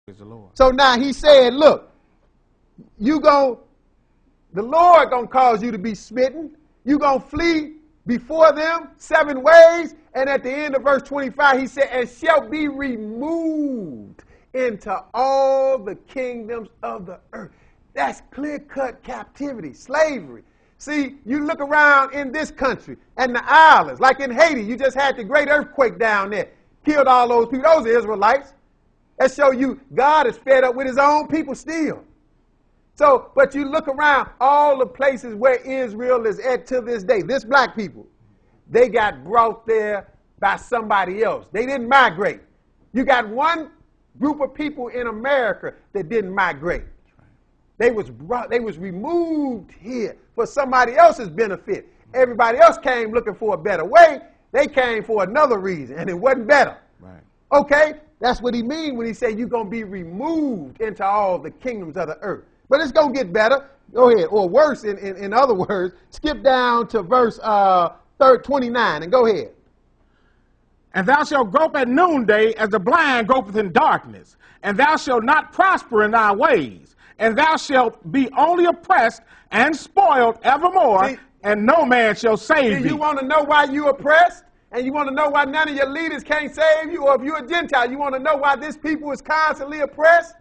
Praise the Lord. So now he said, look, the Lord gonna cause you to be smitten. You gonna flee before them 7 ways. And at the end of verse 25, he said, and shall be removed into all the kingdoms of the earth. That's clear-cut captivity, slavery. See, you look around in this country and the islands, like in Haiti, you just had the great earthquake down there, killed all those people. Those are Israelites. That show you God is fed up with his own people still. So, but you look around all the places where Israel is at to this day, this black people, they got brought there by somebody else. They didn't migrate. You got one group of people in America that didn't migrate. They was removed here for somebody else's benefit. Everybody else came looking for a better way. They came for another reason, and it wasn't better. Right. Okay? That's what he means when he said you're going to be removed into all the kingdoms of the earth. But it's going to get better. Go ahead. Or worse, in other words, skip down to verse 29 and go ahead. And thou shalt grope at noonday as the blind gropeth in darkness. And thou shalt not prosper in thy ways. And thou shalt be only oppressed and spoiled evermore, and no man shall save thee. You want to know why you oppressed? And you want to know why none of your leaders can't save you? Or if you're a Gentile, you want to know why this people is constantly oppressed?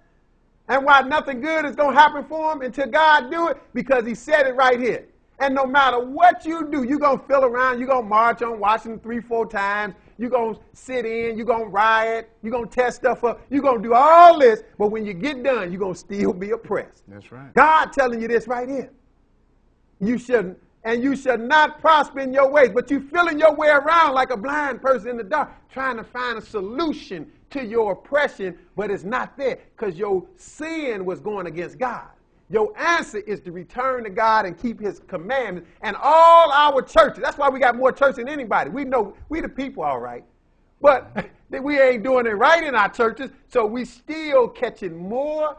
And why nothing good is going to happen for them until God do it? Because he said it right here. And no matter what you do, you're going to fill around, you're going to march on Washington 3-4 times, you're going to sit in, you're going to riot, you're going to test stuff up, you're going to do all this, but when you get done, you're going to still be oppressed. That's right. God telling you this right here. You shouldn't. And you shall not prosper in your ways, but you feeling your way around like a blind person in the dark, trying to find a solution to your oppression, but it's not there because your sin was going against God. Your answer is to return to God and keep his commandments. And all our churches, that's why we got more church than anybody. We know we the people all right, but we ain't doing it right in our churches, so we still catching more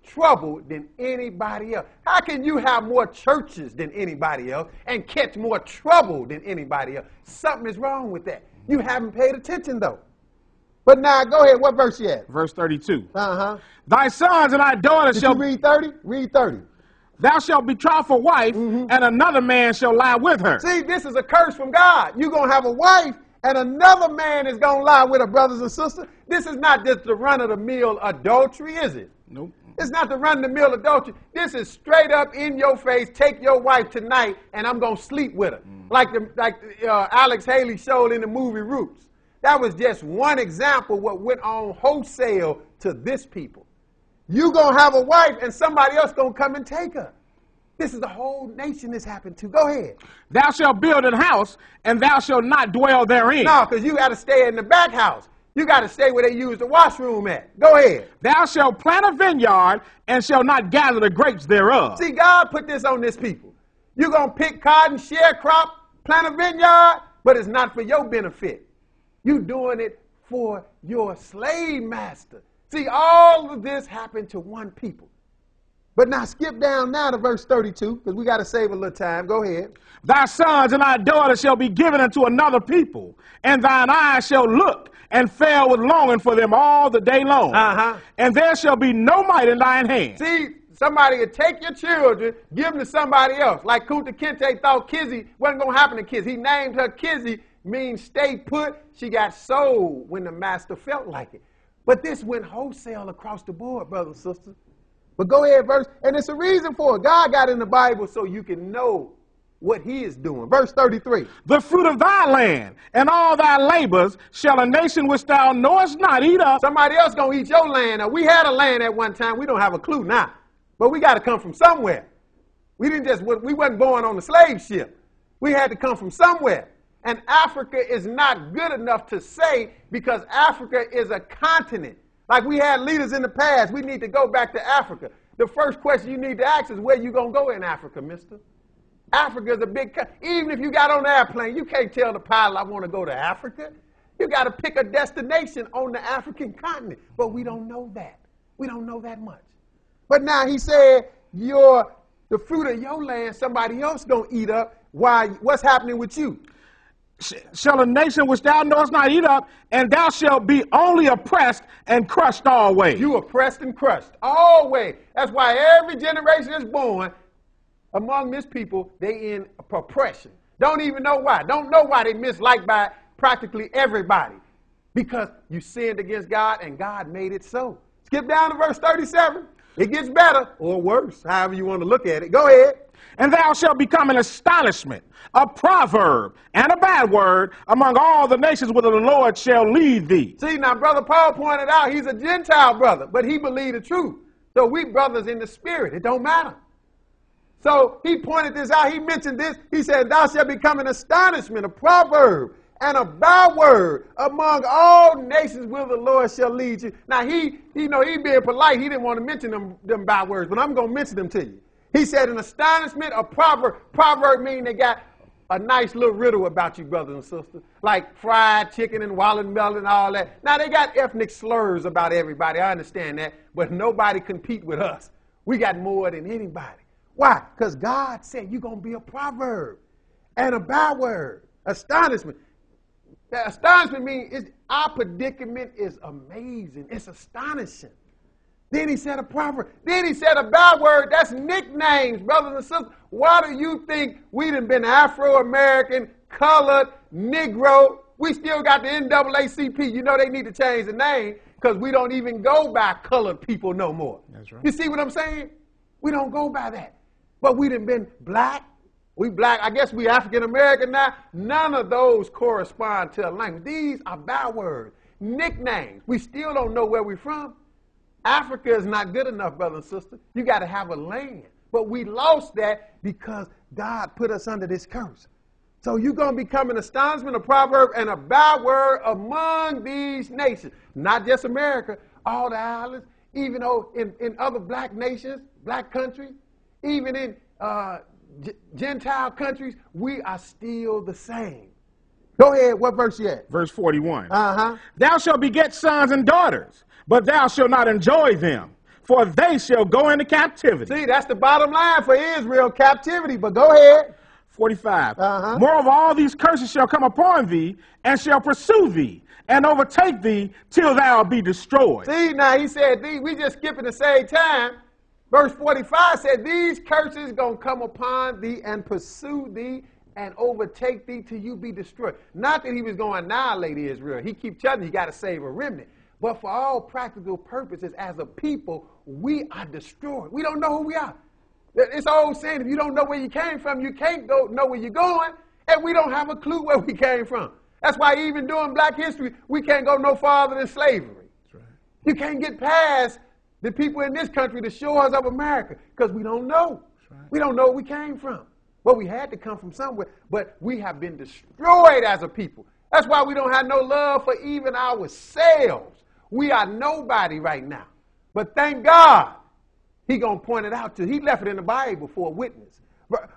trouble than anybody else. How can you have more churches than anybody else and catch more trouble than anybody else? Something is wrong with that. You haven't paid attention though. But now go ahead. What verse you at? Verse 32. Uh-huh. Thy sons and thy daughters shall... you read 30? Read 30. Thou shalt betroth a wife, and another man shall lie with her. See, this is a curse from God. You're going to have a wife, and another man is going to lie with her, brothers and sisters. This is not just the run-of-the-mill adultery, is it? Nope. It's not the run-of-the-mill adultery. This is straight up in your face, take your wife tonight, and I'm going to sleep with her. Like Alex Haley showed in the movie Roots. That was just one example of what went on wholesale to this people. You going to have a wife, and somebody else going to come and take her. This is the whole nation this happened to. Go ahead. Thou shalt build an house, and thou shalt not dwell therein. No, because you got to stay in the back house. You got to stay where they use the washroom at. Go ahead. Thou shalt plant a vineyard and shalt not gather the grapes thereof. See, God put this on this people. You're going to pick cotton, sharecrop, plant a vineyard, but it's not for your benefit. You're doing it for your slave master. See, all of this happened to one people. But now skip down now to verse 32, because we got to save a little time. Go ahead. Thy sons and thy daughters shall be given unto another people, and thine eyes shall look and fail with longing for them all the day long. And there shall be no might in thine hand. See, somebody would take your children, give them to somebody else. Like Kunta Kinte thought Kizzy wasn't going to happen to Kizzy. He named her Kizzy, means stay put. She got sold when the master felt like it. But this went wholesale across the board, brothers and sisters. But go ahead, verse. And it's a reason for it. God got in the Bible so you can know what he is doing. Verse 33. The fruit of thy land and all thy labors shall a nation which thou knowest not eat up. Somebody else going to eat your land. Now, we had a land at one time. We don't have a clue now. But we got to come from somewhere. We wasn't born on the slave ship. We had to come from somewhere. And Africa is not good enough to say because Africa is a continent. Like we had leaders in the past. We need to go back to Africa. The first question you need to ask is where you going to go in Africa, mister? Africa is a big country. Even if you got on the airplane, you can't tell the pilot, I want to go to Africa. You got to pick a destination on the African continent. But we don't know that. We don't know that much. But now he said, the fruit of your land, somebody else going to eat up. Why? What's happening with you? shall a nation which thou knowest not eat up, and thou shalt be only oppressed and crushed always. You oppressed and crushed always. That's why every generation is born among this people, they in oppression. Don't even know why. Don't know why they misliked by practically everybody. Because you sinned against God and God made it so. Skip down to verse 37. It gets better or worse, however you want to look at it. Go ahead. And thou shalt become an astonishment, a proverb, and a bad word among all the nations whither the Lord shall lead thee. See, now, Brother Paul pointed out he's a Gentile brother, but he believed the truth. So we brothers in the spirit. It don't matter. So he pointed this out. He mentioned this. He said, thou shalt become an astonishment, a proverb, and a byword among all nations where the Lord shall lead you. Now, he being polite, he didn't want to mention them bywords, but I'm going to mention them to you. He said an astonishment, a proverb. Proverb meaning they got a nice little riddle about you, brothers and sisters, like fried chicken and watermelon and all that. Now, they got ethnic slurs about everybody. I understand that, but nobody compete with us. We got more than anybody. Why? Because God said you're going to be a proverb and a byword. Astonishment. That astonishment means our predicament is amazing. It's astonishing. Then he said a proverb. Then he said a byword. That's nicknames, brothers and sisters. Why do you think we done been Afro-American, colored, Negro? We still got the NAACP. You know they need to change the name because we don't even go by colored people no more. That's right. You see what I'm saying? We don't go by that. But we done been black. We black. I guess we African-American now. None of those correspond to a language. These are bywords, nicknames. We still don't know where we're from. Africa is not good enough, brother and sister. You got to have a land. But we lost that because God put us under this curse. So you're going to become an astonishment, a proverb, and a byword among these nations. Not just America, all the islands, even though in other black nations, black countries, even in Gentile countries, we are still the same. Go ahead. What verse you at? Verse 41. Uh-huh. Thou shalt beget sons and daughters, but thou shalt not enjoy them, for they shall go into captivity. See, that's the bottom line for Israel, captivity. But go ahead. 45. Uh-huh. Moreover, all these curses shall come upon thee, and shall pursue thee, and overtake thee, till thou be destroyed. See, now he said, we just skipping the same time. Verse 45 said, these curses going to come upon thee and pursue thee and overtake thee till you be destroyed. Not that he was going to annihilate Israel. He keep telling you, you got to save a remnant. But for all practical purposes, as a people, we are destroyed. We don't know who we are. It's an old saying, if you don't know where you came from, you can't know where you're going. And we don't have a clue where we came from. That's why even during black history, we can't go no farther than slavery. That's right. You can't get past the people in this country, the shores of America, because we don't know. Right. We don't know where we came from. Well, we had to come from somewhere, but we have been destroyed as a people. That's why we don't have no love for even ourselves. We are nobody right now. But thank God, he going to point it out to. He left it in the Bible for a witness.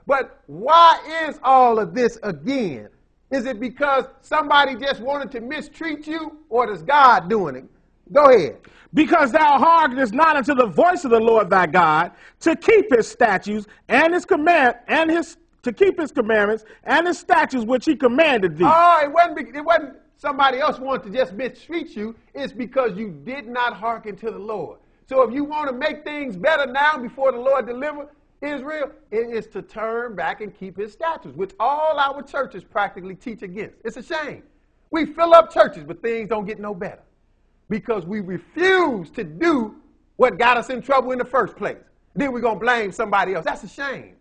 But why is all of this again? Is it because somebody just wanted to mistreat you, or is God doing it? Go ahead. Because thou hearkenest not unto the voice of the Lord thy God, to keep his statutes and his to keep his commandments and his statutes which he commanded thee. Oh, it wasn't somebody else wanted to just mistreat you. It's because you did not hearken to the Lord. So if you want to make things better now before the Lord deliver Israel, it is to turn back and keep his statutes, which all our churches practically teach against. It's a shame. We fill up churches, but things don't get no better, because we refuse to do what got us in trouble in the first place. Then we're going to blame somebody else. That's a shame.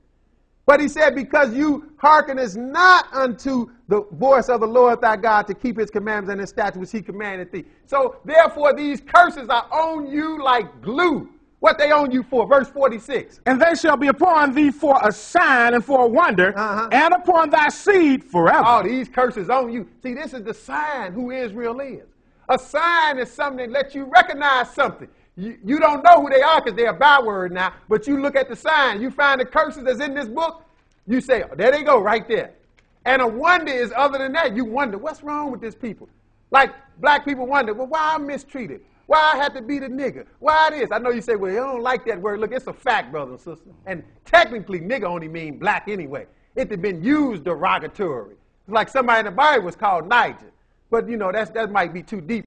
But he said, because you hearkenest not unto the voice of the Lord thy God to keep his commandments and his statutes which he commanded thee. So therefore these curses are on you like glue. What they on you for? Verse 46. And they shall be upon thee for a sign and for a wonder, and upon thy seed forever. Oh, these curses on you. See, this is the sign who Israel is. A sign is something that lets you recognize something. You don't know who they are because they're a byword now, but you look at the sign, you find the curses that's in this book, you say, oh, there they go right there. And a wonder is other than that. You wonder, what's wrong with this people? Like black people wonder, well, why I'm mistreated? Why I had to be the nigger? Why this? I know you say, well, you don't like that word. Look, it's a fact, brother and sister. And technically, nigger only mean black anyway. It had been used derogatory. It's like somebody in the Bible was called Niger. But, you know, that might be too deep.